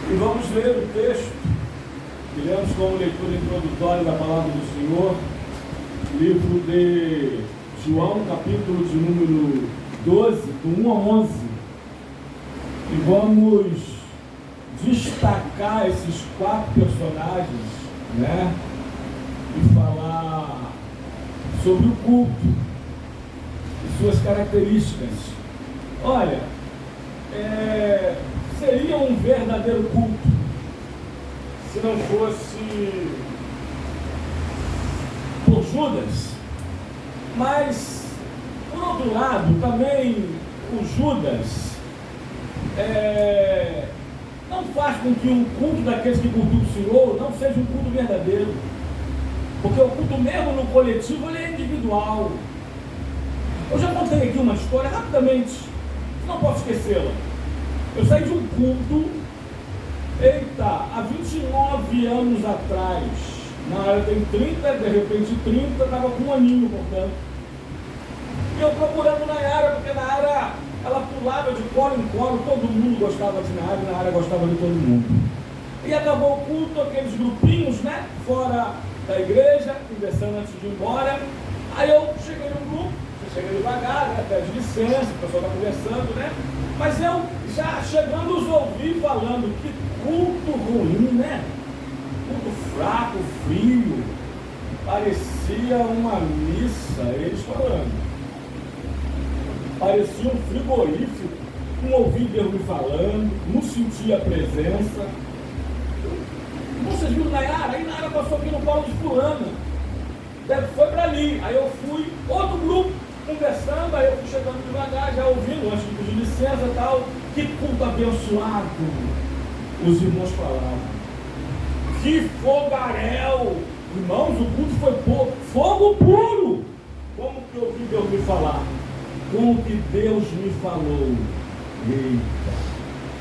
E vamos ler o texto que lemos como leitura introdutória da palavra do Senhor, livro de João, capítulo de número 12, do 1 a 11. E vamos destacar esses 4 personagens, né? E falar sobre o culto e suas características. Olha, seria um verdadeiro culto se não fosse por Judas, mas por outro lado também o Judas não faz com que o culto daqueles que cultuam o Senhor não seja um culto verdadeiro, porque o culto mesmo no coletivo ele é individual. Eu já contei aqui uma história rapidamente, não posso esquecê-la. Eu saí de um culto, há 29 anos atrás. Na área tem 30, de repente 30, estava com um aninho, portanto. E eu procurando Nayara, porque Nayara, ela pulava de colo em colo, todo mundo gostava de Nayara, e Nayara gostava de todo mundo. E acabou o culto, aqueles grupinhos, né, fora da igreja, conversando antes de ir embora. Aí eu cheguei no grupo, você chega devagar, né, pede licença, o pessoal está conversando, né? Mas eu já chegando os ouvi falando, que culto ruim, né? Culto fraco, frio, parecia uma missa, eles falando. Parecia um frigorífico, não ouvi Deus me falando, não sentia a presença. Vocês viram Nayara? Aí Nayara passou aqui no colo de fulana. Foi para ali, aí eu fui, outro grupo, conversando, aí eu fui chegando devagar, já ouvindo, antes de pedir licença e tal. Que culto abençoado, os irmãos falavam. Que fogaréu! Irmãos, o culto foi fogo puro. Como que eu ouvi Deus me falar? Como que Deus me falou? Eita!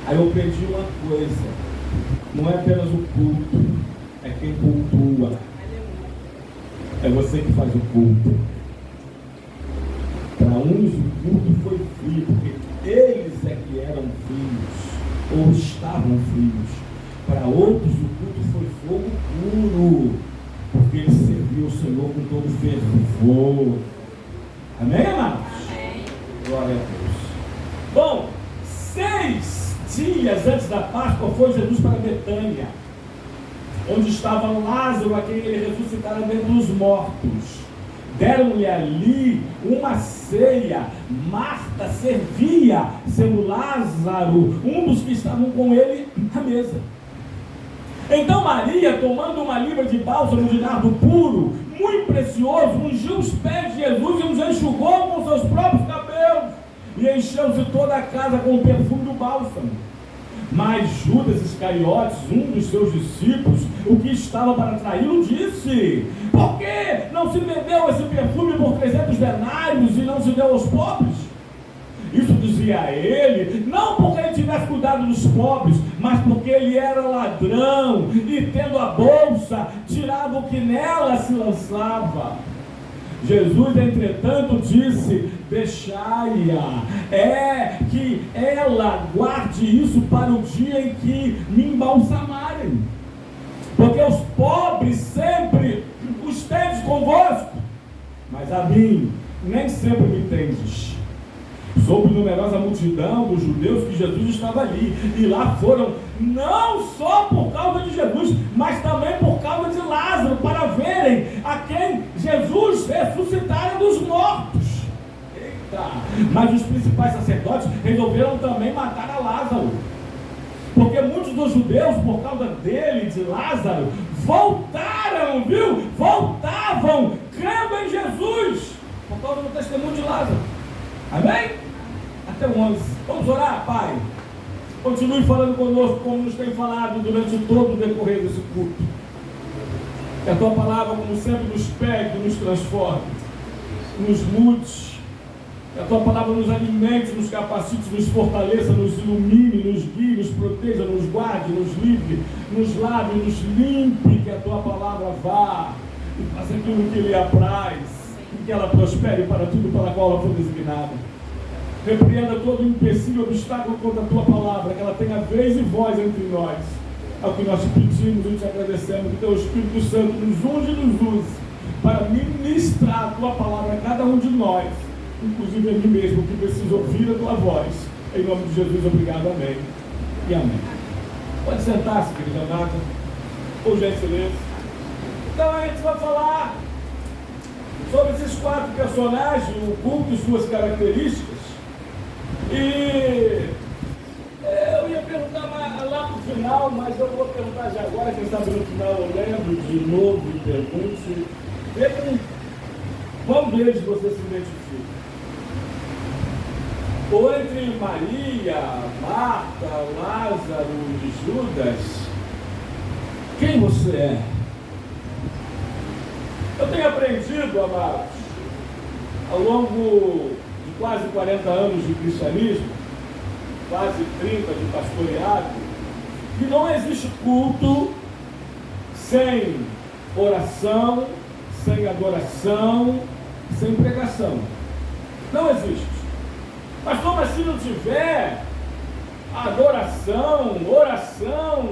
Aí eu aprendi uma coisa, não é apenas o culto, é quem cultua. É você que faz o culto. Para uns o culto foi frio, porque eles é que eram frios, ou estavam frios. Para outros o culto foi fogo puro, porque eles serviam o Senhor com todo fervor. Amém, amados? Amém. Glória a Deus. Bom, 6 dias antes da Páscoa foi Jesus para Betânia, onde estava Lázaro, a quem ele ressuscitara dentre os mortos. Deram-lhe ali uma ceia. Marta servia, sendo Lázaro um dos que estavam com ele à mesa. Então Maria, tomando uma libra de bálsamo de nardo puro, muito precioso, ungiu os pés de Jesus e os enxugou com seus próprios cabelos, e encheu-se toda a casa com o perfume do bálsamo. Mas Judas Iscariotes, um dos seus discípulos, o que estava para traí-lo, disse: por que não se vendeu esse perfume por 300 denários e não se deu aos pobres? Isso dizia ele, não porque ele tivesse cuidado dos pobres, mas porque ele era ladrão e, tendo a bolsa, tirava o que nela se lançava. Jesus, entretanto, disse: deixai-a, que ela guarde isso para o dia em que me embalsamarem, porque os pobres sempre os tendes convosco, mas a mim nem sempre me tendes. Soube numerosa multidão dos judeus que Jesus estava ali, e lá foram não só por causa de Jesus, mas também por causa de Lázaro, para verem a quem Jesus ressuscitara dos mortos. Eita! Mas os principais sacerdotes resolveram também matar a Lázaro, porque muitos dos judeus, por causa dele, de Lázaro, voltaram, voltavam, crendo em Jesus, por causa do testemunho de Lázaro. Amém? Até o 11. Vamos orar, Pai? Continue falando conosco, como nos tem falado durante todo o decorrer desse culto. Que a Tua palavra, como sempre, nos pegue, nos transforme, nos mude. Que a Tua palavra nos alimente, nos capacite, nos fortaleça, nos ilumine, nos guie, nos proteja, nos guarde, nos livre, nos lave, nos limpe. Que a Tua palavra vá e faça aquilo que lhe apraz, e que ela prospere para tudo para a qual ela foi designada. Repreenda todo empecilho, obstáculo contra a tua palavra, que ela tenha vez e voz entre nós. É o que nós pedimos e te agradecemos, que teu Espírito Santo nos unge e nos use para ministrar a tua palavra a cada um de nós, inclusive a mim mesmo, que preciso ouvir a tua voz. Em nome de Jesus, obrigado, amém e amém. Pode sentar-se, querida amada, por gentileza. Então a gente vai falar sobre esses 4 personagens, o culto e suas características. E eu ia perguntar lá no final, mas eu vou perguntar já agora, quem sabe no final eu lembro de novo e pergunte. Qual deles você se identifica? Ou entre Maria, Marta, Lázaro e Judas, quem você é? Eu tenho aprendido, amados, ao longo de quase 40 anos de cristianismo, quase 30 de pastoreado, que não existe culto sem oração, sem adoração, sem pregação. Não existe. Mas como assim não tiver adoração, oração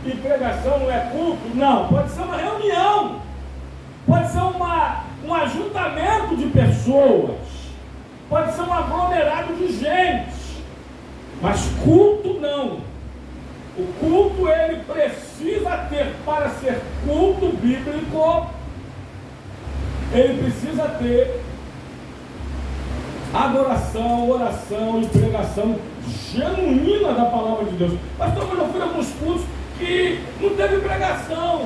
e pregação não é culto? Não, pode ser uma reunião, pode ser um ajuntamento de pessoas, pode ser um aglomerado de gente, mas culto não. O culto ele precisa ter, para ser culto bíblico, ele precisa ter adoração, oração e pregação genuína da palavra de Deus. Pastor, eu já fui a alguns cultos que não teve pregação.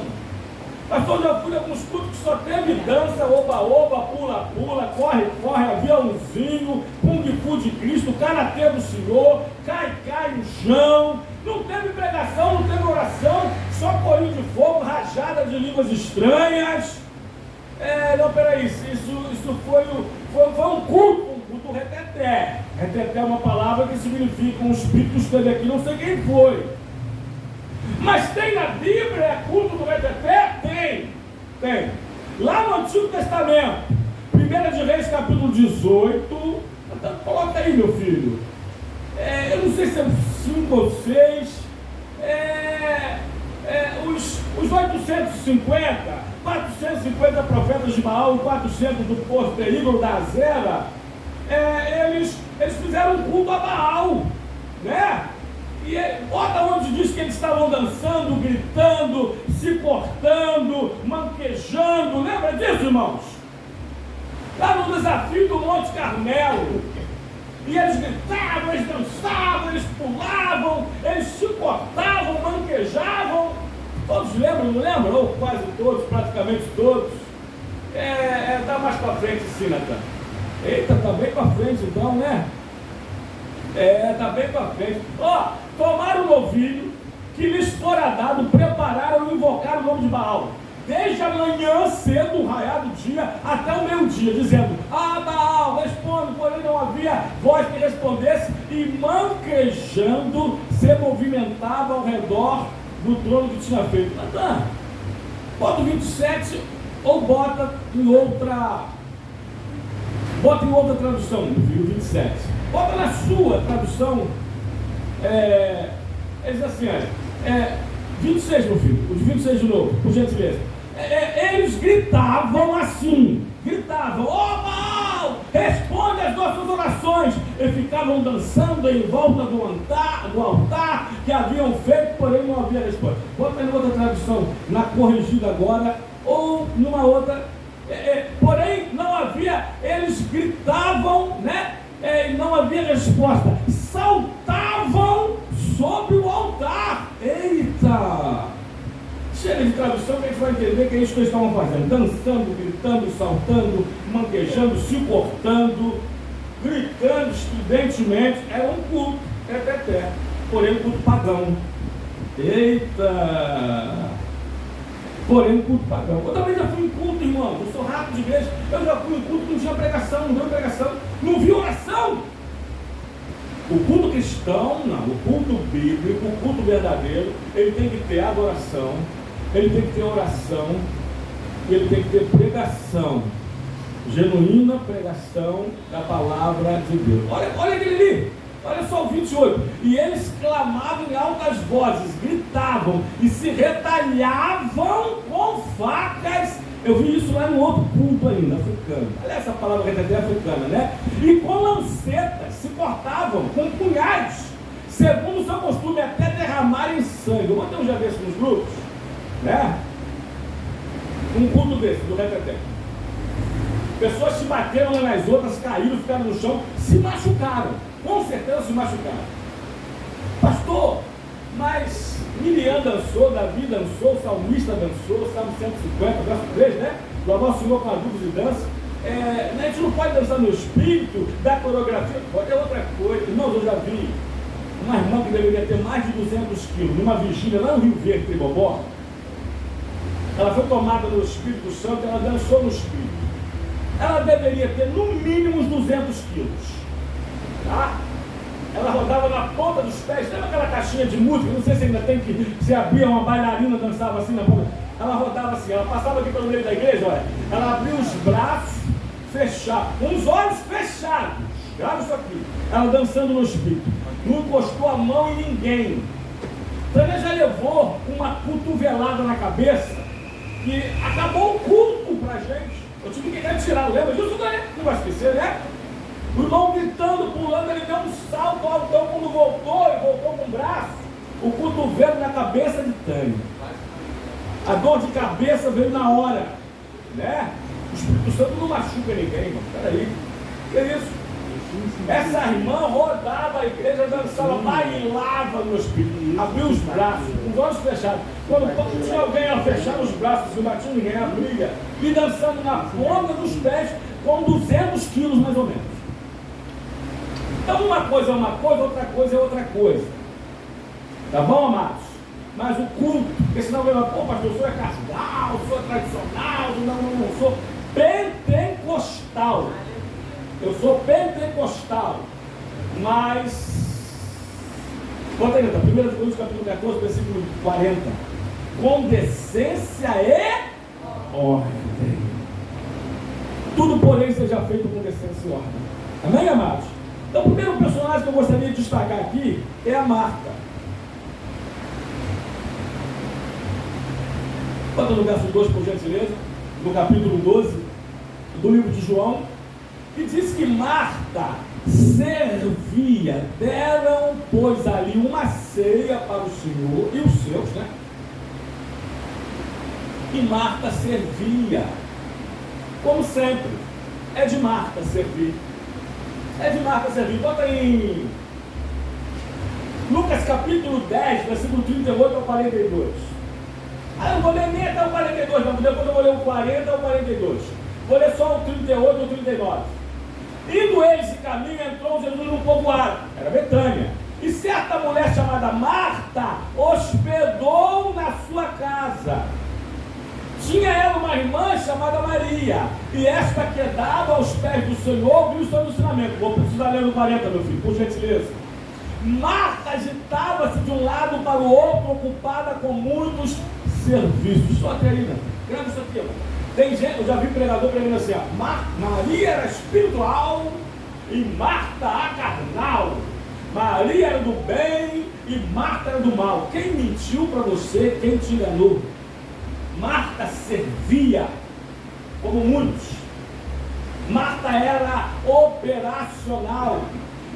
Pastor, já fui a alguns cultos que só teve dança, oba-oba, pula-pula, corre-corre, aviãozinho, kung-fu de Cristo, karatê do Senhor, cai no chão. Não teve pregação, não teve oração, só corinho de fogo, rajada de línguas estranhas. Não, peraí, isso foi um culto reteté. Reteté é uma palavra que significa um espírito que esteve aqui, não sei quem foi. Mas tem na Bíblia culto do reteté? Tem. Lá no Antigo Testamento, 1 de Reis, capítulo 18, então, coloca aí, meu filho. Eu não sei se é 5 ou 6. Os 450 profetas de Baal, 400 do povo terrível da Azera, eles fizeram um culto a Baal, né? E olha onde diz que eles estavam dançando, gritando, se cortando, manquejando. Lembra disso, irmãos? Lá no desafio do Monte Carmelo. E eles gritavam, eles dançavam, eles pulavam, eles se cortavam, manquejavam. Todos lembram, não lembram? Ou quase todos, praticamente todos. Dá mais para frente, sim, Natan. Eita, tá bem para frente então, né? Tá bem para frente. Tomaram o novilho que lhes fora dado, prepararam e invocaram o nome de Baal. Desde a manhã cedo, o raiar do dia, até o meio-dia, dizendo: Baal, responde, porém não havia voz que respondesse, e manquejando, se movimentava ao redor do trono que tinha feito. Natan, bota o 27 ou bota em outra tradução, meu filho, 27. Bota na sua tradução. Diz assim, 26, meu filho, os 26 de novo, por gentileza. Eles gritavam assim, Baal, responde às nossas orações, e ficavam dançando em volta do altar que haviam feito, porém não havia resposta. Bota em outra tradução, na corrigida agora, ou numa outra, porém não havia, eles gritavam, né? E não havia resposta, saltavam sobre o altar. Eita! Chega de tradução que a gente vai entender que é isso que eles estavam fazendo: dançando, gritando, saltando, manquejando, se cortando, gritando estudentemente. Era um culto, reteté, porém um culto pagão. Eita! Porém um culto pagão. Eu também já fui em culto, irmão. Eu sou rato de igreja. Eu já fui em culto que não tinha pregação, não deu pregação, não vi oração. O culto cristão, não. O culto bíblico, o culto verdadeiro, ele tem que ter adoração, ele tem que ter oração, ele tem que ter pregação. Genuína pregação da palavra de Deus. Olha aquele ali. Olha só o 28. E eles clamavam em altas vozes, gritavam e se retalhavam com facas. Eu vi isso lá no outro culto ainda, africano. Olha essa palavra retalhar africana, né? E com lancetas se cortavam, com punhais, segundo o seu costume, até derramarem sangue. Eu botei um já desse nos grupos, né? Um culto desse, do reteté. Pessoas se bateram umas nas outras, caíram, ficaram no chão, se machucaram. Com certeza se machucaram. Pastor, mas Miriam dançou, Davi dançou, o salmista dançou, Salmo 150, verso 3, né? Louvar o Senhor com adubos e dança. A gente não pode dançar no espírito da coreografia, pode é outra coisa. Irmãos, eu já vi uma irmã que deveria ter mais de 200 quilos, numa vigília lá no Rio Verde, Tribobó. Ela foi tomada no Espírito Santo, ela dançou no Espírito. Ela deveria ter no mínimo uns 200 quilos. Tá? Ela rodava na ponta dos pés, lembra aquela caixinha de música? Não sei se ainda tem que se abria uma bailarina, dançava assim na ponta. Ela rodava assim, ela passava aqui pelo meio da igreja, olha. Ela abria os braços fechados, com os olhos fechados. Grava isso aqui. Ela dançando no espírito. Não encostou a mão em ninguém. Tânia já levou uma cotovelada na cabeça e acabou o culto pra gente. Eu tive que retirar, lembra disso, Tânia? Não vai esquecer, né? O irmão gritando, pulando, ele deu um salto altão quando voltou, e voltou com o braço, o cotovelo na cabeça de Tânia. A dor de cabeça veio na hora, né? O Espírito Santo não machuca ninguém, irmão. Peraí, que é isso? Essa irmã rodava a igreja, dançava, bailava no Espírito, abriu os braços, com os olhos fechados. Quando tinha alguém a fechar os braços, não batia ninguém, abria, e dançando na ponta dos pés, com 200 quilos mais ou menos. Então uma coisa é uma coisa, outra coisa é outra coisa. Tá bom, amados? Mas o culto, porque senão vai falar, pô, pastor, eu sou carnal, eu sou tradicional, não sou pentecostal. Eu sou pentecostal. Mas, bota aí, 1 Coríntios capítulo 14, versículo 40. Com decência e ordem. Tudo, porém, seja feito com decência e ordem. Amém, amados? Então, o primeiro personagem que eu gostaria de destacar aqui é a Marta. Bota no verso 2, por gentileza, no capítulo 12 do livro de João, que diz que Marta servia, deram, pois, ali uma ceia para o Senhor e os seus, né? E Marta servia, como sempre, é de Marta servir. É de Marta servir. Bota em Lucas capítulo 10, versículo 38 ao 42. Ah, eu não vou ler nem até o 42, mas depois eu vou ler o 40 ao 42. Vou ler só o 38 ao 39. Indo eles de caminho, entrou Jesus num povoado, era Betânia. E certa mulher chamada Marta hospedou na sua casa. Tinha ela uma irmã chamada Maria, e esta quedava aos pés do Senhor, viu o seu ensinamento. Vou precisar ler no 40, meu filho, por gentileza. Marta agitava-se de um lado para o outro, ocupada com muitos serviços. Só até aí, né? Grava isso aqui, ó. Tem gente, eu já vi pregador pregando assim, ó. Maria era espiritual e Marta a carnal. Maria era do bem e Marta era do mal. Quem mentiu para você, quem te enganou? Marta servia, como muitos. Marta era operacional.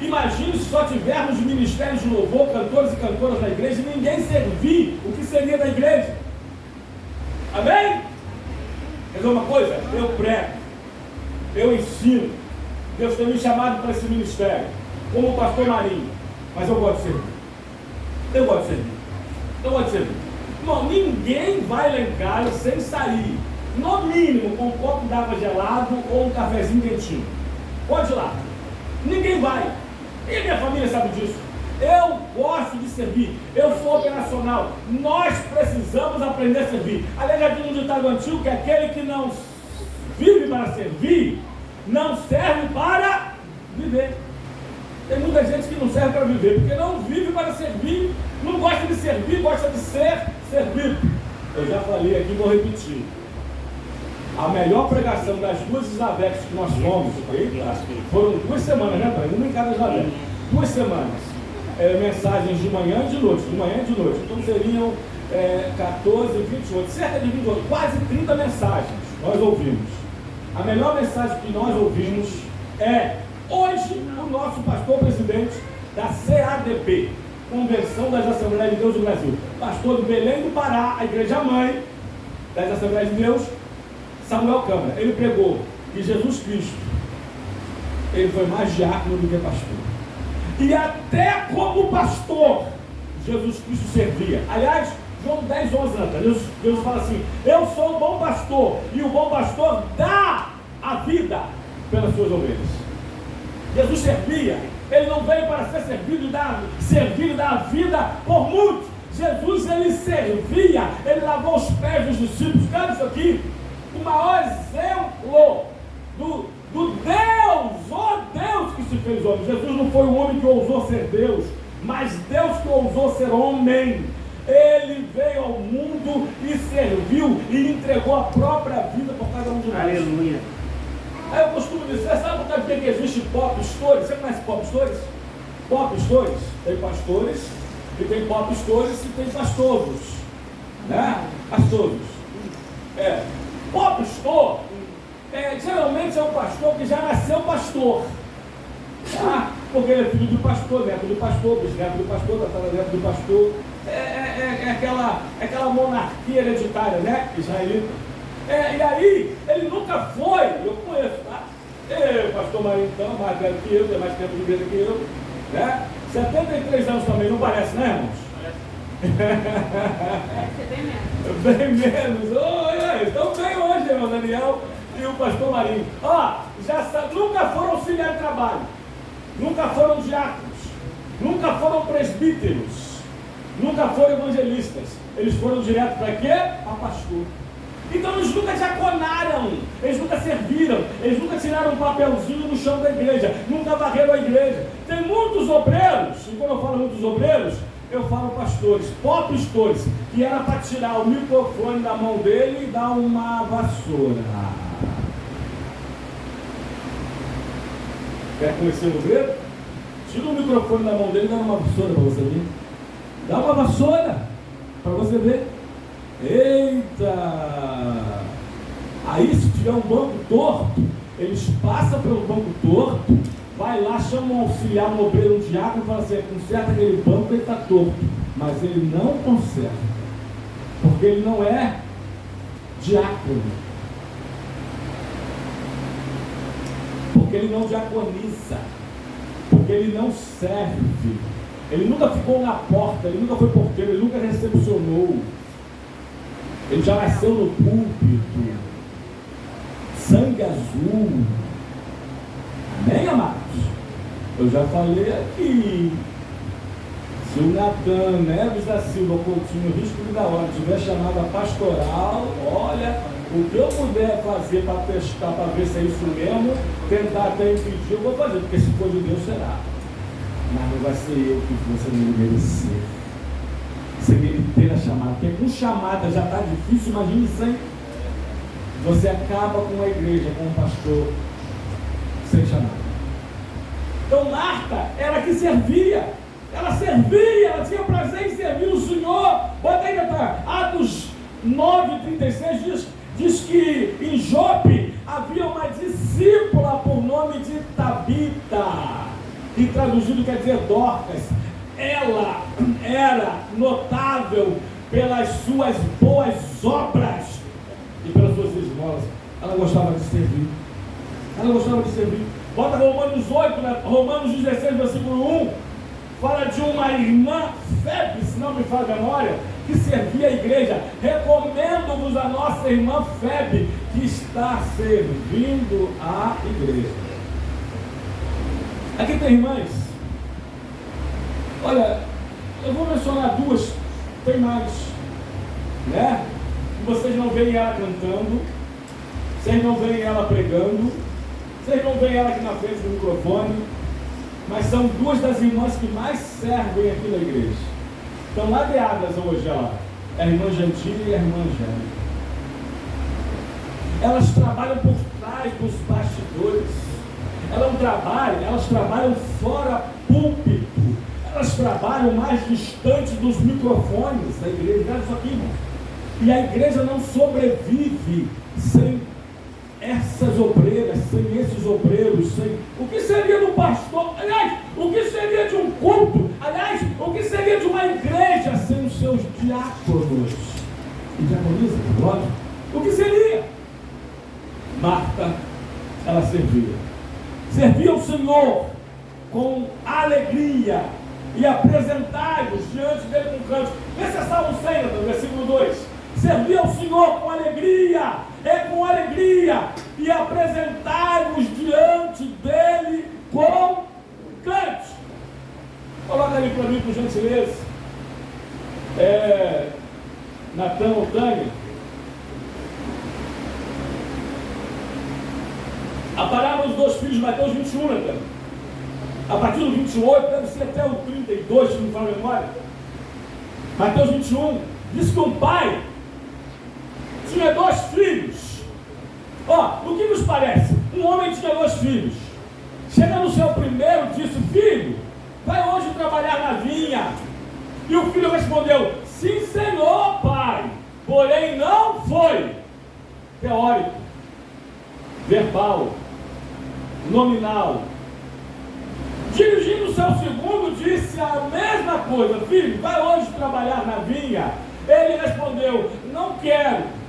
Imagine se só tivermos ministérios de louvor, cantores e cantoras na igreja e ninguém servir, o que seria da igreja? Amém? Quer dizer uma coisa? Eu prego, eu ensino. Deus tem me chamado para esse ministério, como o pastor Marinho, mas eu gosto de servir. Eu gosto de servir. Eu gosto de servir. Irmão, ninguém vai lá em casa sem sair, no mínimo, com um copo d'água gelado ou um cafezinho quentinho. Pode ir lá. Ninguém vai. E a minha família sabe disso. Eu gosto de servir. Eu sou operacional. Nós precisamos aprender a servir. Aliás, já tem um ditado antigo que aquele que não vive para servir, não serve para viver. Tem muita gente que não serve para viver, porque não vive para servir, não gosta de servir, gosta de ser servido. Eu já falei aqui, vou repetir. A melhor pregação das duas Isabecs que nós fomos, foram 2 semanas, né, pai? Uma em cada Isabel. 2 semanas. Mensagens de manhã e de noite. De manhã e de noite. Então seriam 14, 28, cerca de 28, quase 30 mensagens nós ouvimos. A melhor mensagem que nós ouvimos é hoje o nosso pastor presidente da CADB, Convenção das Assembleias de Deus do Brasil, pastor do Belém do Pará, a igreja mãe das Assembleias de Deus, Samuel Câmara. Ele pregou que Jesus Cristo, ele foi mais diácono do que pastor, e até como pastor Jesus Cristo servia. Aliás, João 10, 11, Jesus fala assim: eu sou o bom pastor, e o bom pastor dá a vida pelas suas ovelhas. Jesus servia. Ele não veio para ser servido e dar a vida por muitos. Jesus, ele servia, ele lavou os pés dos discípulos. Cara, isso aqui, o maior exemplo do Deus, Deus que se fez homem. Jesus não foi o homem que ousou ser Deus, mas Deus que ousou ser homem. Ele veio ao mundo e serviu e entregou a própria vida por cada um de nós. Aleluia. Aí eu costumo dizer, sabe por que existe pop stories? Você conhece pop stories? Pop stories? Tem pastores, e tem pop stories, e tem pastoros. Né? Pastoros. Pop store, geralmente é um pastor que já nasceu pastor. Tá? Porque ele é filho do pastor, neto do pastor, bisneto do pastor, tataraneto do pastor. Aquela monarquia hereditária, né? Israelita. E aí, ele nunca foi, eu conheço, tá? Pastor Marinho, então, mais velho que eu, tem mais tempo de vida que eu, né? 73 anos também, não parece, né, irmãos? Parece bem menos. Bem menos. Estão bem hoje, irmão Daniel e o pastor Marinho. Nunca foram auxiliar de trabalho, nunca foram diáconos, nunca foram presbíteros, nunca foram evangelistas. Eles foram direto para quê? A pastor. Então eles nunca diaconaram, eles nunca serviram, eles nunca tiraram um papelzinho no chão da igreja, nunca varreram a igreja. Tem muitos obreiros, e quando eu falo muitos obreiros, eu falo pastores, pastores, que era para tirar o microfone da mão dele e dar uma vassoura. Quer conhecer o obreiro? Tira o microfone da mão dele e dá uma vassoura para você ver. Dá uma vassoura para você ver. Eita! Aí se tiver um banco torto, eles passam pelo banco torto, vai lá, chama um auxiliar, um obreiro, um diácono e fala assim: conserta aquele banco, ele está torto. Mas ele não conserta, porque ele não é diácono, porque ele não diaconiza, porque ele não serve, ele nunca ficou na porta, ele nunca foi porteiro, ele nunca recepcionou. Ele já nasceu no púlpito, sangue azul. Amém, amados? Eu já falei aqui. Se o Natan Neves da Silva Coutinho Risco da Hora tiver chamada pastoral, olha, o que eu puder fazer para testar, para ver se é isso mesmo, tentar até impedir, eu vou fazer, porque se for de Deus será. Mas não vai ser eu que você não merecer. Sem ele ter a chamada, porque com chamada já está difícil, imagine sem. Você acaba com a igreja, com um pastor sem chamada. Então Marta, ela que servia, ela tinha prazer em servir o Senhor. Bota aí atrás, Atos 9:36 diz que em Jope havia uma discípula por nome de Tabita, que traduzido quer dizer Dorcas. Ela era notável pelas suas boas obras e pelas suas esmolas. Ela gostava de servir. Bota Romanos 8, né? Romanos 16, versículo 1. Fala de uma irmã, Febe, se não me falha a memória, que servia a igreja. Recomendo-vos a nossa irmã Febe, que está servindo a igreja. Aqui tem irmãs. Olha, eu vou mencionar duas, tem mais, né? Vocês não veem ela cantando, vocês não veem ela pregando, vocês não veem ela aqui na frente do microfone, mas são duas das irmãs que mais servem aqui na igreja. Estão ladeadas hoje, ó. É a irmã Gentile e a irmã Angélica. elas trabalham por trás dos bastidores. Elas trabalham fora púlpito. Elas trabalham mais distante dos microfones da igreja. Olha isso aqui, irmão. E a igreja não sobrevive sem essas obreiras, sem esses obreiros, sem... O que seria de um pastor? Aliás, o que seria de um culto? Aliás, o que seria de uma igreja sem os seus diáconos e diaconisas? Lógico. O que seria? Marta, ela servia. Servia o Senhor com alegria e apresentai-vos diante dele com canto. Vê se é Salmo 100, no versículo 2. Servir ao Senhor com alegria, e apresentai-vos diante dele com canto. Coloca ali para mim, por gentileza. Natan ou Tânia. A parábola dos 2 filhos de Mateus 21, Natan. A partir do 28, deve ser até o 32, se não me falo a memória. Mateus 21, diz que um pai tinha 2 filhos. O que nos parece? Um homem tinha 2 filhos. Chega no seu primeiro, disse: filho, vai hoje trabalhar na vinha. E o filho respondeu: sim, senhor, pai. Porém não foi. Teórico, verbal, nominal. Dirigindo o seu segundo, disse a mesma coisa: filho, vai hoje trabalhar na vinha. Ele respondeu: não quero.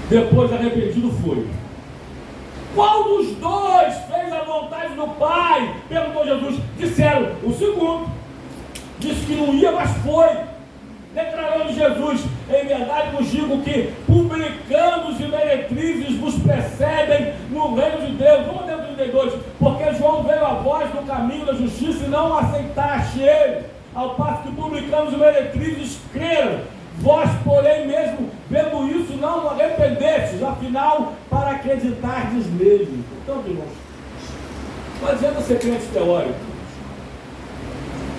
Depois, arrependido, foi. Qual dos 2 fez a vontade do pai? Perguntou Jesus. Disseram: o segundo. Disse que não ia, mas foi. Declarando Jesus: em verdade vos digo que publicanos e meretrizes vos precedem no reino de Deus. Vamos até o 32. Porque João veio a vós no caminho da justiça e não aceitaste ele, ao passo que publicanos e meretrizes creram. Vós, porém, mesmo vendo isso, não arrependestes, afinal, para acreditardes nele. Então, irmãos, não adianta ser crente teórico,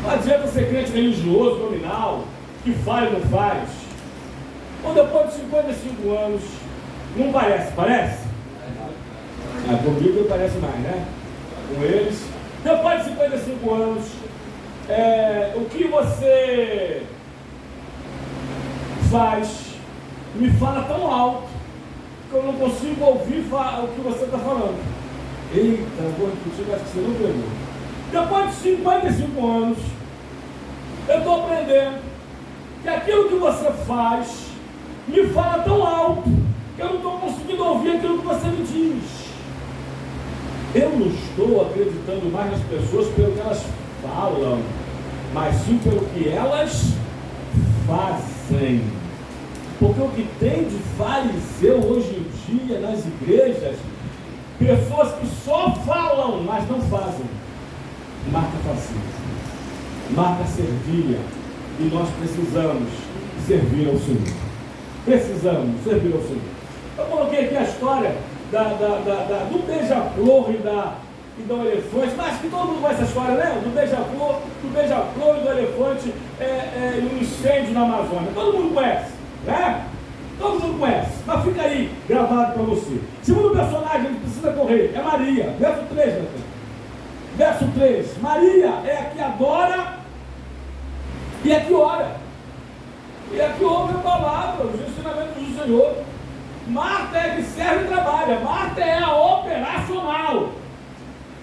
não adianta ser crente religioso, nominal, que faz ou não faz. Ou depois de 55 anos, não parece? Parece? Comigo parece mais, né? Com eles. Depois de 55 anos, o que você faz me fala tão alto que eu não consigo ouvir o que você está falando. Eita, vou repetir, acho que você não pegou. Depois de 55 anos, eu estou aprendendo que aquilo que você faz me fala tão alto que eu não estou conseguindo ouvir aquilo que você me diz. Eu não estou acreditando mais nas pessoas pelo que elas falam, mas sim pelo que elas fazem. Porque o que tem de fariseu hoje em dia nas igrejas, pessoas que só falam, mas não fazem. Marta fazia, Marta servia, e nós precisamos servir ao Senhor. Precisamos servir ao Senhor. Eu coloquei aqui a história do beija-flor e do elefante, mas que todo mundo conhece essa história, né? Do beija-flor e do elefante e um incêndio na Amazônia. Todo mundo conhece, né? Todo mundo conhece, mas fica aí gravado para você. Segundo personagem que precisa correr é Maria, verso 3, Natal. Verso 3, Maria é a que adora e a que ora, e a que ouve a palavra, os ensinamentos do Senhor. Marta é a que serve e trabalha, Marta é a operacional.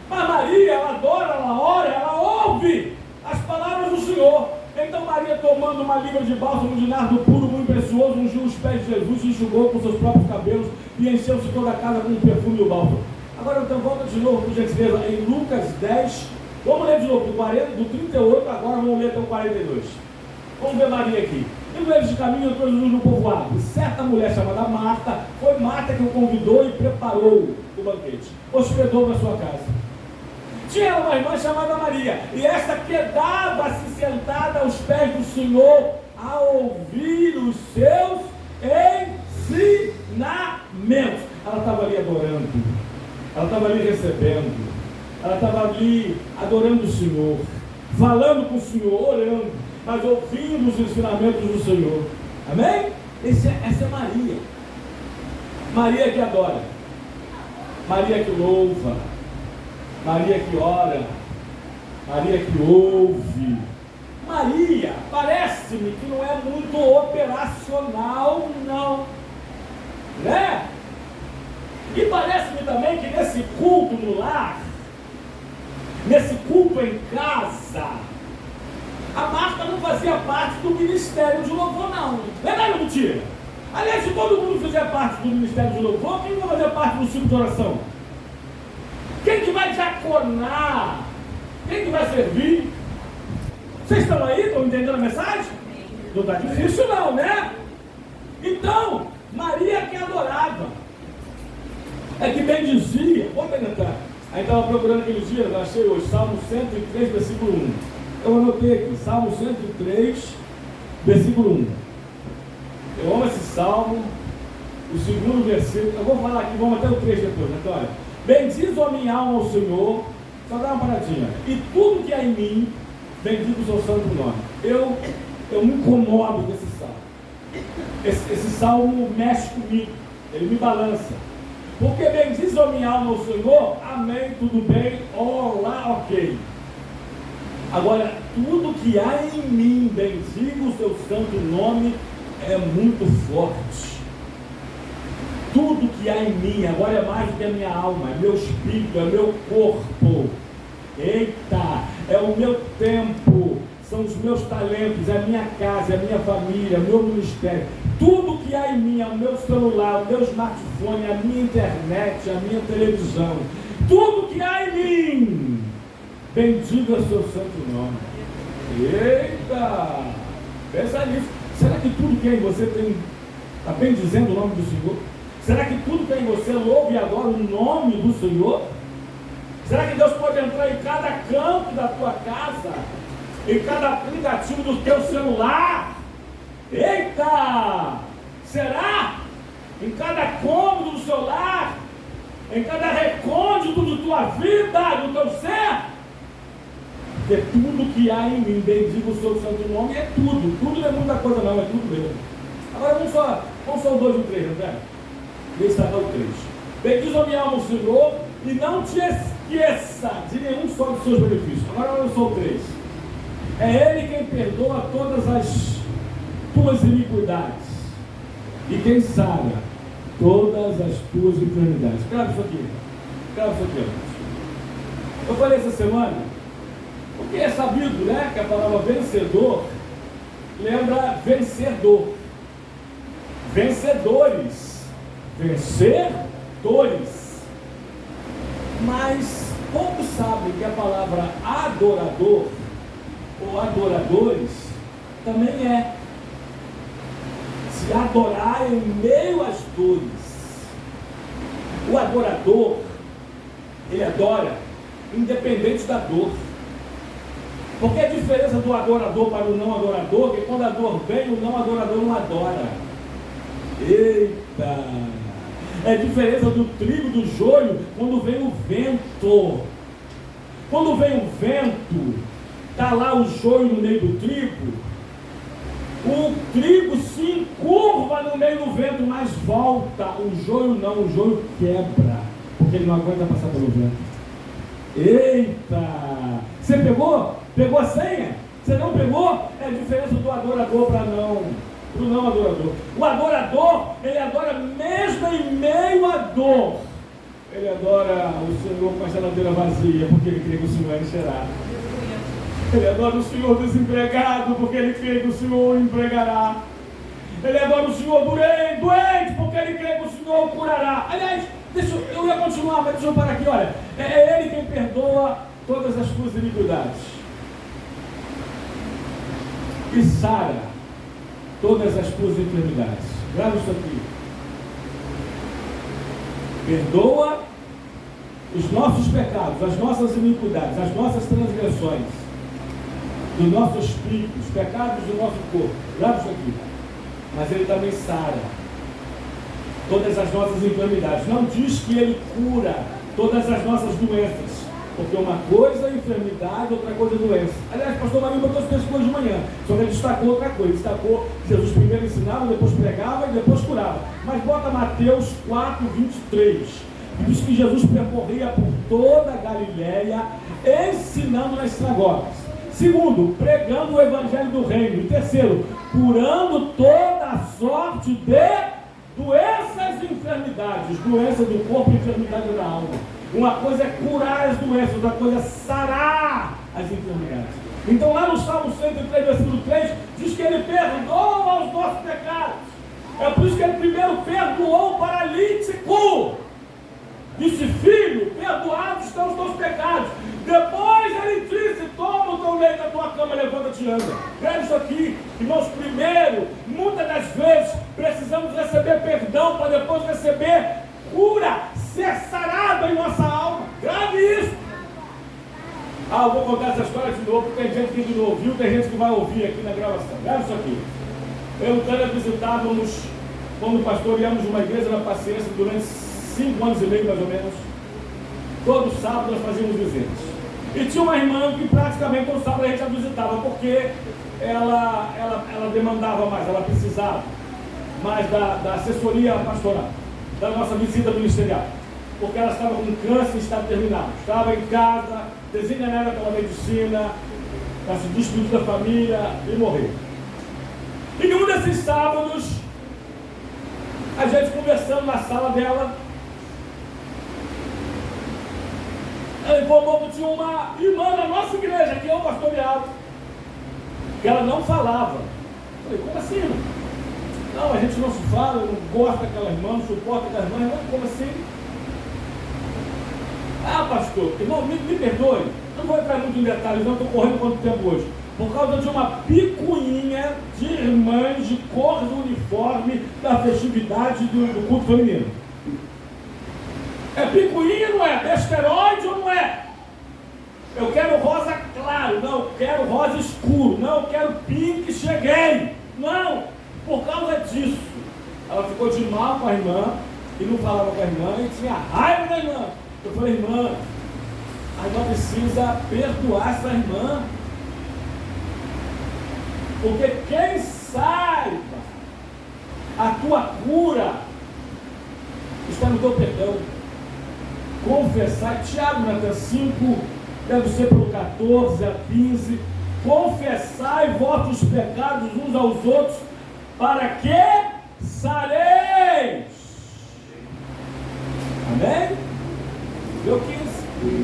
Mas Maria, ela adora, ela ora, ela ouve as palavras do Senhor. Então Maria, tomando uma libra de bálsamo de nardo puro, muito precioso, ungiu os pés de Jesus, enxugou com seus próprios cabelos e encheu-se toda a casa com o perfume e o bálsamo. Agora então volta de novo, por gentileza, em Lucas 10, vamos ler de novo, do 38, agora vamos ler até o 42. Vamos ver Maria aqui. Indo eles de caminho, entrou Jesus no povoado. E certa mulher chamada Marta, foi Marta que o convidou e preparou o banquete, hospedou na sua casa. Tinha uma irmã chamada Maria, e esta quedava-se sentada aos pés do Senhor a ouvir os seus ensinamentos. Ela estava ali adorando, ela estava ali recebendo, ela estava ali adorando o Senhor, falando com o Senhor, orando, mas ouvindo os ensinamentos do Senhor. Amém? Essa é Maria. Maria que adora, Maria que louva, Maria que ora, Maria que ouve. Maria, parece-me que não é muito operacional, não, né? E parece-me também que nesse culto no lar, nesse culto em casa, a Marta não fazia parte do ministério de louvor, não. Verdade ou mentira? Aliás, se todo mundo fizer parte do ministério de louvor, quem vai fazer parte do ciclo de oração? Quem que vai diaconar? Quem que vai servir? Vocês estão aí? Estão entendendo a mensagem? Não está difícil não, né? Então, Maria que adorava, é que bem dizia, vou penetrar. Aí estava procurando aqueles dias, eu achei hoje, Salmo 103, versículo 1. Eu anotei aqui, Salmo 103, versículo 1. Eu amo esse salmo, o segundo versículo, eu vou falar aqui, vamos até o 3 depois, né, Vitória? Bendiz a minha alma ao Senhor, só dá uma paradinha, e tudo que há em mim, bendiz o seu santo nome. Eu me incomodo com esse salmo. Esse salmo mexe comigo, ele me balança. Porque bendiz a minha alma ao Senhor, amém, tudo bem, olá, ok. Agora, tudo que há em mim, bendiga o seu santo nome, é muito forte. Tudo que há em mim, agora é mais do que a minha alma, é meu espírito, é meu corpo. Eita, é o meu tempo, são os meus talentos, é a minha casa, é a minha família, é o meu ministério. Tudo que há em mim, é o meu celular, o meu smartphone, a minha internet, a minha televisão. Tudo que há em mim, bendiga o seu santo nome. Eita, pensa nisso. Será que tudo que há em você está bem dizendo o nome do Senhor? Será que tudo que há em você louve agora o nome do Senhor? Será que Deus pode entrar em cada canto da tua casa, em cada aplicativo do teu celular? Eita! Será? Em cada cômodo do seu lar, em cada recôndito da tua vida, do teu ser? Porque tudo que há em mim, bendiga o seu santo nome, é tudo. Tudo não é muita coisa não, é tudo mesmo. Agora vamos só o 2 e o 3, né? Esse está o 3. Bendiz a minha alma o Senhor e não te esqueça de nenhum só dos seus benefícios. Agora vamos só o 3. É Ele quem perdoa todas as tuas iniquidades e quem sara todas as tuas enfermidades. Grava isso aqui. Eu falei essa semana, porque é sabido, né, que a palavra vencedor lembra vencedor. Vencedores. Vencedores. Mas poucos sabem que a palavra adorador ou adoradores também é se adorar em meio às dores. O adorador, ele adora independente da dor. Porque a diferença do adorador para o não adorador, que quando a dor vem, o não adorador não adora. Eita! É a diferença do trigo do joio quando vem o vento. Quando vem o vento, está lá o joio no meio do trigo, o trigo se encurva no meio do vento, mas volta. O joio não, o joio quebra, porque ele não aguenta passar pelo vento. Eita! Você pegou? Pegou a senha? Você não pegou? É a diferença do adorador para o não adorador. O adorador, ele adora mesmo em meio à dor. Ele adora o Senhor com a geladeira vazia, porque ele crê que o Senhor é encherá. Ele adora o Senhor desempregado, porque ele crê que o Senhor o empregará. Ele adora o Senhor doente, porque ele crê que o Senhor o curará. Aliás, eu ia continuar, mas deixa eu parar aqui, olha. É Ele quem perdoa todas as tuas iniquidades e sara todas as tuas enfermidades. Grava isso aqui. Perdoa os nossos pecados, as nossas iniquidades, as nossas transgressões, do nosso espírito, os pecados do nosso corpo. Grava isso aqui. Mas Ele também sara todas as nossas enfermidades. Não diz que Ele cura todas as nossas doenças, Porque uma coisa é enfermidade, outra coisa é doença. Aliás, o pastor Marinho botou as três coisas de manhã, só que ele destacou outra coisa. Destacou que Jesus primeiro ensinava, depois pregava e depois curava. Mas bota Mateus 4, 23. Diz que Jesus percorria por toda a Galileia, ensinando nas sinagogas. Segundo, pregando o evangelho do reino. E terceiro, curando toda a sorte de doenças e enfermidades. Doença do corpo e enfermidade da alma. Uma coisa é curar as doenças, outra coisa é sarar as enfermidades. Então lá no Salmo 103, versículo 3, diz que ele perdoa os nossos pecados. É por isso que ele primeiro perdoou o paralítico. Disse: filho, perdoados estão os teus pecados. Depois ele disse: toma o teu leito da tua cama, levanta-te e anda. Grave isso aqui, irmãos. Primeiro, muitas das vezes precisamos receber perdão para depois receber cura, ser sarado em nossa alma. Grave isso. Eu vou contar essa história de novo, porque tem gente que não ouviu, tem gente que vai ouvir aqui na gravação. Grave isso aqui. Eu e o Tânia visitávamos, quando pastoreamos uma igreja na Paciência durante 5 anos e meio, mais ou menos. Todo sábado nós fazíamos visitas. E tinha uma irmã que praticamente todo sábado a gente a visitava, porque ela demandava mais, ela precisava mais da assessoria pastoral, da nossa visita ministerial. Porque ela estava com câncer e estava terminado. Estava em casa, desenganada pela medicina, para se despedir da família e morrer. E num desses sábados, a gente conversando na sala dela, ela informou que tinha uma irmã na nossa igreja, que eu pastoreava, que ela não falava. Eu falei: como assim, irmão? Não, a gente não se fala, não gosta daquela irmã, não suporta aquela irmã. Não, como assim? Pastor, irmão, me perdoe, não vou entrar muito em detalhes, não estou correndo quanto tempo hoje. Por causa de uma picuinha de irmãs de cor do uniforme da festividade do culto feminino. É picuinha, não é? Besteroide ou não é? Eu quero rosa claro, não, eu quero rosa escuro, não, eu quero pink, cheguei. Não, por causa disso, ela ficou de mal com a irmã e não falava com a irmã e tinha raiva da irmã. Eu falei: irmã, a irmã precisa perdoar essa irmã, porque quem saiba a tua cura está no teu perdão. Confessar, Tiago, Natan 5, deve ser pelo 14 a 15, confessai vossos pecados uns aos outros, para que sareis. Amém? Eu quis: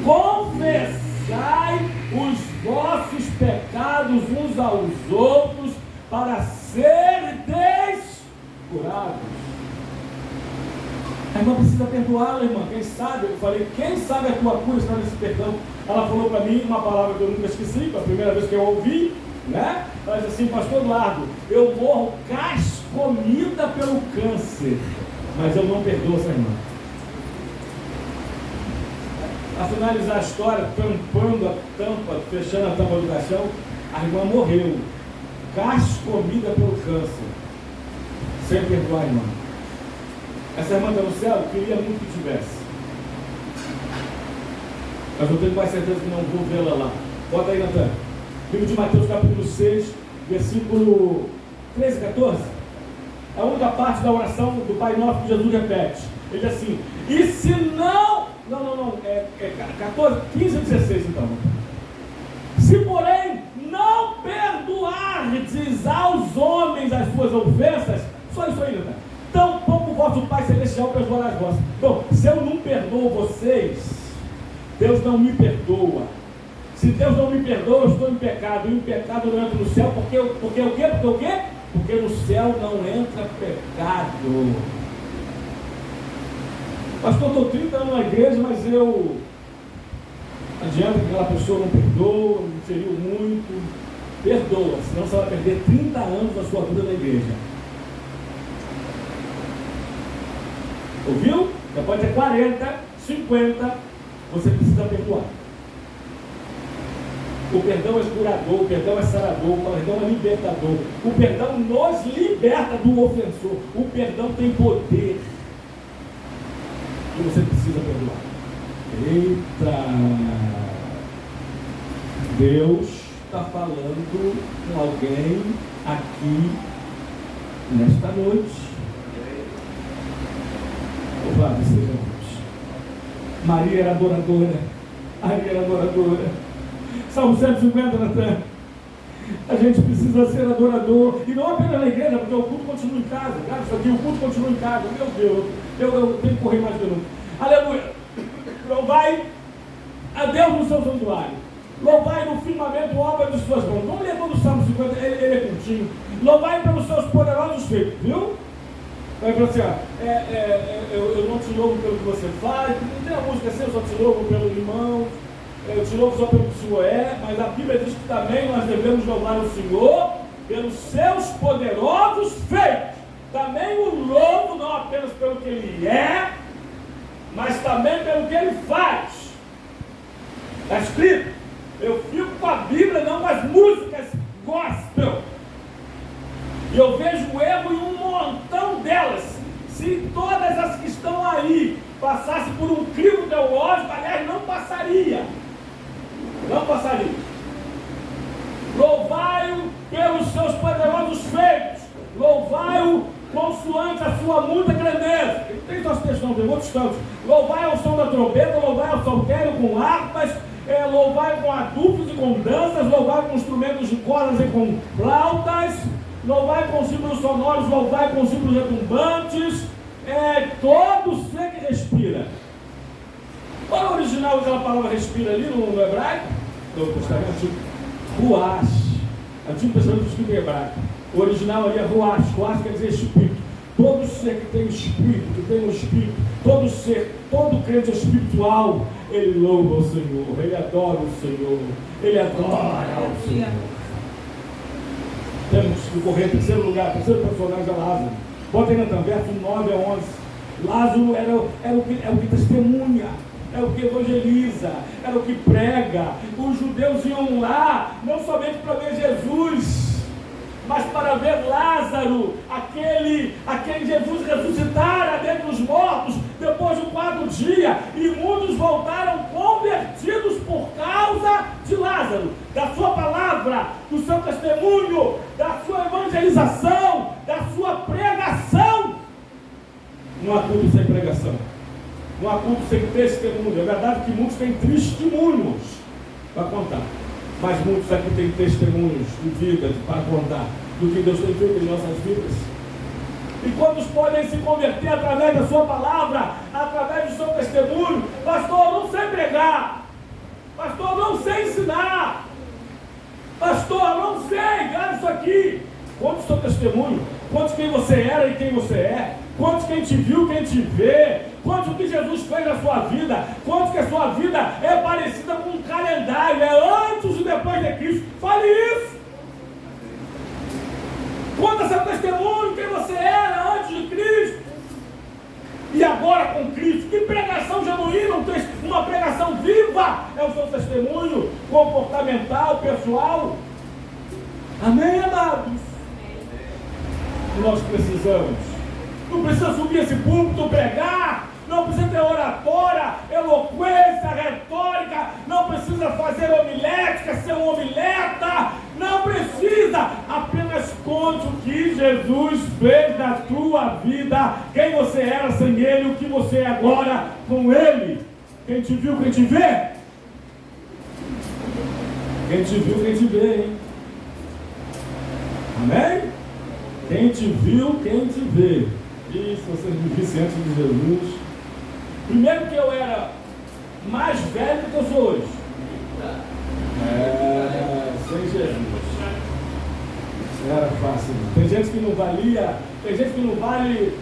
confessai os vossos pecados uns aos outros, para serdes curados. A irmã precisa perdoá-la, irmã. Quem sabe? Eu falei: quem sabe a tua cura está nesse perdão? Ela falou para mim uma palavra que eu nunca esqueci, foi a primeira vez que eu ouvi, né? Ela disse assim: pastor Eduardo, eu morro cascomida pelo câncer, mas eu não perdoo essa irmã. A finalizar a história, tampando a tampa, fechando a tampa do caixão, a irmã morreu, cascomida pelo câncer, sem perdoar a irmã. Essa irmã está no céu? Eu queria muito que tivesse, mas eu tenho quase certeza que não vou vê-la lá. Bota aí, Natan. Livro de Mateus, capítulo 6, versículo 13 e 14. A única parte da oração do Pai Nosso que Jesus repete. Ele diz assim: e se não... É 14, 15 e 16 então. Se porém não perdoardes aos homens as suas ofensas, só isso aí, Natan, tampouco o vosso Pai Celestial perdoará as vossas. Então, se eu não perdoo vocês, Deus não me perdoa. Se Deus não me perdoa, eu estou em pecado. E em pecado eu não entro no céu. Porque o quê? Porque no céu não entra pecado. Pastor, estou 30 anos na igreja, mas eu... adianta que aquela pessoa não perdoa, não feriu muito. Perdoa, senão você vai perder 30 anos da sua vida na igreja. Ouviu? Você pode ter 40, 50, você precisa perdoar. O perdão é curador, o perdão é sarador, o perdão é libertador. O perdão nos liberta do ofensor. O perdão tem poder. E você precisa perdoar. Eita! Deus está falando com alguém aqui nesta noite. Louvado seja Deus. Maria era adoradora. Maria era adoradora. Salmo 150, Natan. A gente precisa ser adorador. E não apenas na igreja, porque o culto continua em casa. Cara, isso aqui, o culto continua em casa. Meu Deus, eu tenho que correr mais minutos. Aleluia. Louvai a Deus no seu santuário. Louvai no firmamento obra de suas mãos. Vamos ler todo o Salmo 50, ele é curtinho. Louvai pelos seus poderosos feitos, viu? Vai falar assim, eu não te louvo pelo que você faz. Não tem a música assim, eu só te louvo pelo irmão. Eu te louvo só pelo que o Senhor é. Mas a Bíblia diz que também nós devemos louvar o Senhor pelos seus poderosos feitos. Também o louvo não apenas pelo que Ele é, mas também pelo que Ele faz. Está escrito? Eu fico com a Bíblia, não com as músicas gospel. E eu vejo o erro em um montão delas. Se todas as que estão aí passassem por um crivo teológico, aliás, não passaria. Não passaria. Louvai-o pelos seus poderosos feitos. Louvai-o consoante a sua muita grandeza. Não tem só textos, não, tem outros tantos. Louvai ao som da trombeta, louvai ao saltério com harpas, louvai com adufes e com danças, louvai com instrumentos de cordas e com flautas, louvai com símbolos sonoros, louvai com símbolos retumbantes, todo ser que respira. Qual é o original daquela palavra respira ali no hebraico? No Testamento, ruach. Antigo Testamento escrito em hebraico. O original ali é ruach. Ruach quer dizer espírito. Todo ser que tem espírito, que tem um espírito, todo ser, todo crente espiritual, ele louva o Senhor, ele adora o Senhor, ele adora o Senhor. Temos que correr em terceiro lugar, terceiro personagem é Lázaro. Bota aí na verso 9 a 11. Lázaro era o que testemunha, é o que evangeliza, era o que prega. Os judeus iam lá, não somente para ver Jesus, mas para ver Lázaro, aquele Jesus ressuscitara dentre os mortos, depois de 4 dias, e muitos voltaram convertidos por causa de Lázaro, da sua palavra, do seu testemunho, da sua evangelização, da sua pregação. Não há culto sem pregação, não há culto sem testemunho. É verdade que muitos têm testemunhos para contar, mas muitos aqui têm testemunhos de vida para contar do que Deus tem feito em nossas vidas. E quantos podem se converter através da sua palavra, através do seu testemunho? Pastor, eu não sei pregar. Pastor, eu não sei ensinar. Pastor, eu não sei, grave isso aqui. Conte o seu testemunho. Conte quem você era e quem você é. Conte quem te viu, quem te vê. Conte o que Jesus fez na sua vida. Conte que a sua vida é parecida com um calendário. É antes e depois de Cristo. Fale isso. Conta seu testemunho, quem você era antes de Cristo e agora com Cristo. Que pregação genuína, uma pregação viva é o seu testemunho comportamental, pessoal. Amém, amados? Nós precisamos. Não precisa subir esse púlpito, pregar. Não precisa ter oratória, eloquência, retórica. Não precisa fazer homilética, ser um homileta. Não precisa. Apenas conte o que Jesus fez na tua vida. Quem você era sem Ele e o que você é agora com Ele. Quem te viu, quem te vê. Quem te viu, quem te vê, hein? Amém? Quem te viu, quem te vê. E se vocês me vissem antes de Jesus. Primeiro que eu era mais velho do que eu sou hoje. Sem Jesus. Era fácil. Tem gente que não valia, tem gente que não vale,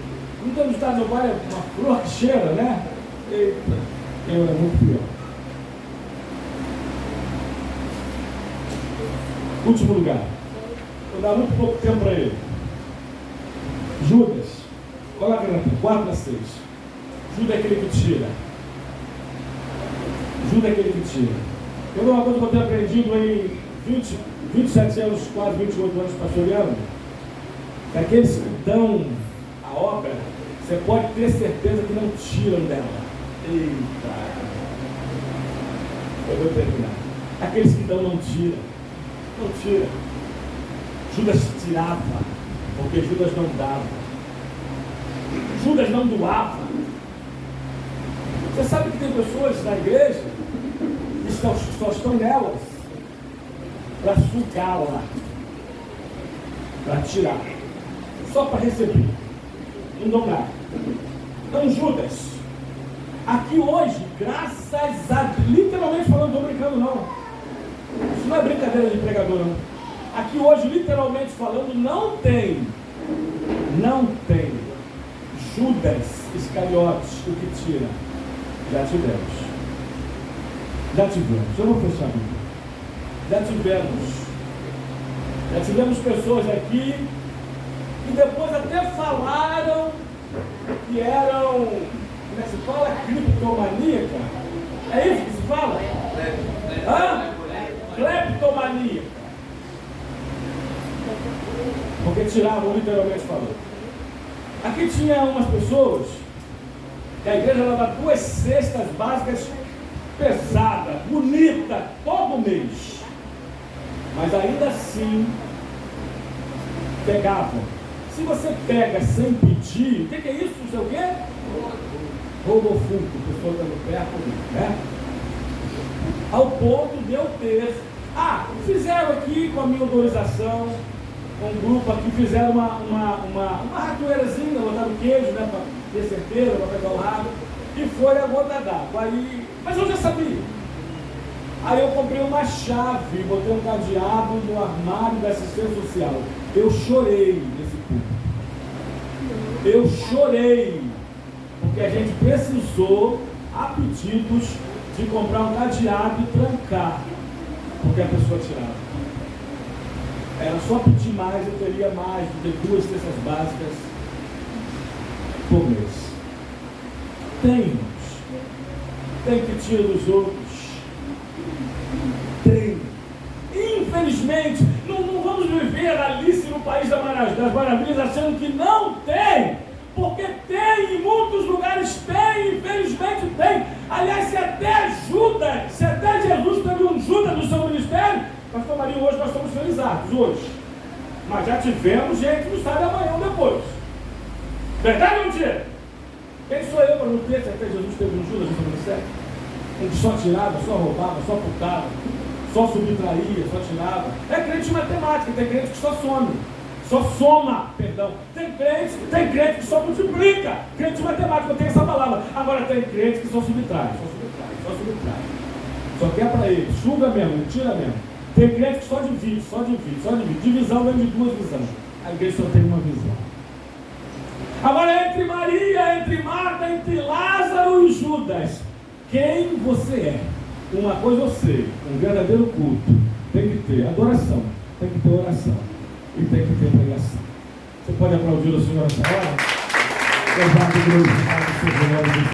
não tem estado, não vale uma flor que cheira, né? Eita, eu era muito pior. Último lugar. Vou dar muito pouco tempo para ele. Judas. Coloca na 4 a 6. Judas é aquele que tira. Judas é aquele que tira. Eu uma coisa que eu tenho aprendido em 27 anos, quase 28 anos pastoreando, é aqueles que dão a obra, você pode ter certeza que não tiram dela. Eita! Eu vou terminar. Aqueles que dão não tira. Não tira. Judas tirava, porque Judas não dava. Judas não doava. Você sabe que tem pessoas na igreja que só estão nelas para sugá-la, para tirar, só para receber. Não dão nada. Então Judas, aqui hoje, graças a Deus, literalmente falando, não estou brincando não. Isso não é brincadeira de pregador não. Aqui hoje, literalmente falando, não tem Judas Iscariotes, o que tira. Já tivemos. Eu vou fechar a Bíblia. Já tivemos pessoas aqui que depois até falaram que eram, como é que se fala? Criptomaníaca. É isso que se fala? Cleptomaníaca. Porque tiravam, literalmente falando. Aqui tinha umas pessoas que a igreja dava 2 cestas básicas pesadas, bonita, todo mês. Mas ainda assim pegavam. Se você pega sem pedir, o que é isso? Não sei o quê? Robofunco, a pessoa estando perto, né? Ao ponto de eu ter. Fizeram aqui com a minha autorização, um grupo aqui, fizeram uma ratoeirazinha, botaram queijo, né? Para ter certeza, para pegar o rabo. E foi a gota d'água. Mas eu já sabia. Aí eu comprei uma chave, botei um cadeado no armário da assistência social. Eu chorei nesse culto. Eu chorei. Porque a gente precisou, a pedidos, de comprar um cadeado e trancar. Porque a pessoa tirava. Era só pedir mais, eu teria mais, de ter 2 cestas básicas por mês. Tem que tirar dos outros. Tem. Infelizmente, não vamos viver Alice no País das Maravilhas achando que não tem. Porque tem, em muitos lugares tem, infelizmente tem. Aliás, se até Jesus teve um Judas no seu ministério, Pastor Marinho, hoje nós estamos felizados, hoje. Mas já tivemos gente que não sabe amanhã ou depois. Verdade ou mentira? Quem sou eu para não ter se até Jesus teve um Judas no seu ministério? Um que só tirava, só roubava, só putava, só subtraía, só tirava. É crente de matemática, tem crente que só some. Só soma, perdão. Tem crente que só multiplica. Crente de matemática, eu tenho essa palavra. Agora tem crente que só subtrai. Só quer para ele, suga mesmo, tira mesmo. Tem crente que só divide. Divisão vem de 2 visões. A igreja só tem uma visão. Agora entre Maria, entre Marta, entre Lázaro e Judas, quem você é? Uma coisa eu sei, um verdadeiro culto tem que ter adoração, tem que ter oração e tem que ter pregação. Você pode aplaudir o Senhor nessa hora?